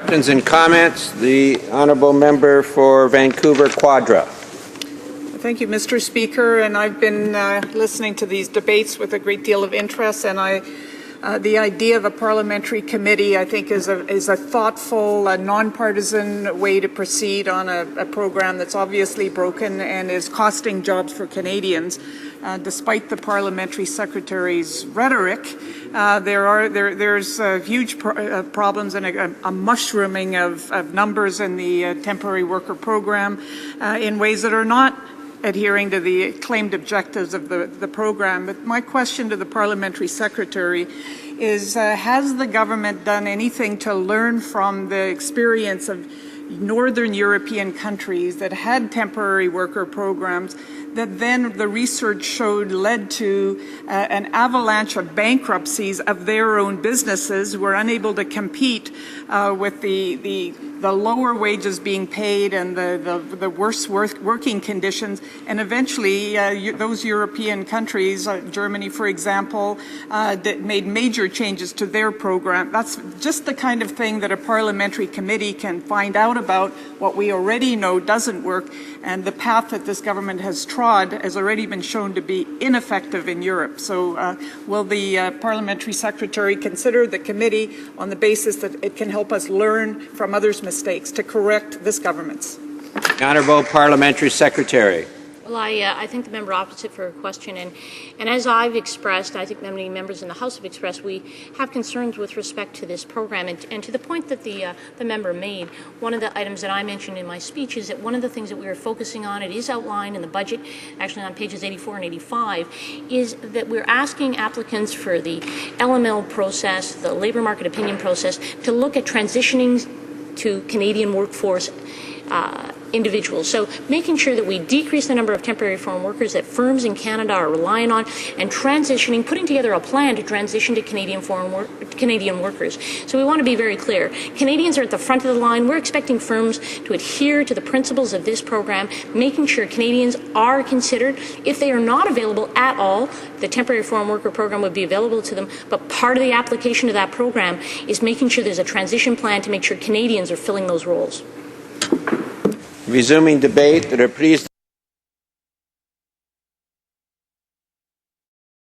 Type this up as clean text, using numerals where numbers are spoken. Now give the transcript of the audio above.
Questions and comments. The honourable member for Vancouver Quadra. Thank you, Mr. Speaker. And I've been listening to these debates with a great deal of interest, and the idea of a parliamentary committee, I think, is a thoughtful, nonpartisan way to proceed on a program that's obviously broken and is costing jobs for Canadians. Despite the parliamentary secretary's rhetoric, there's huge problems and a mushrooming of numbers in the temporary worker program in ways that are not adhering to the claimed objectives of the program. But my question to the parliamentary secretary is, has the government done anything to learn from the experience of Northern European countries that had temporary worker programs that then the research showed led to an avalanche of bankruptcies of their own businesses who were unable to compete with the lower wages being paid and the worse working conditions, and eventually those European countries, Germany for example, that made major changes to their program. That's just the kind of thing that a parliamentary committee can find out about, what we already know doesn't work, and the path that this government has trod has already been shown to be ineffective in Europe. So will the parliamentary secretary consider the committee on the basis that it can help us learn from others' mistakes to correct this government's? The Honourable Parliamentary Secretary. Well, I thank the member opposite for her question, and as I've expressed, I think many members in the House have expressed, we have concerns with respect to this program. And to the point that the member made, one of the items that I mentioned in my speech is that one of the things that we are focusing on, it is outlined in the budget, actually on pages 84 and 85, is that we're asking applicants for the LML process, the labour market opinion process, to look at transitioning to Canadian workforce individuals. So making sure that we decrease the number of temporary foreign workers that firms in Canada are relying on, and transitioning, putting together a plan to transition to Canadian workers. So we want to be very clear. Canadians are at the front of the line. We're expecting firms to adhere to the principles of this program, making sure Canadians are considered. If they are not available at all, the temporary foreign worker program would be available to them, but part of the application of that program is making sure there's a transition plan to make sure Canadians are filling those roles. Resuming debate, the reprise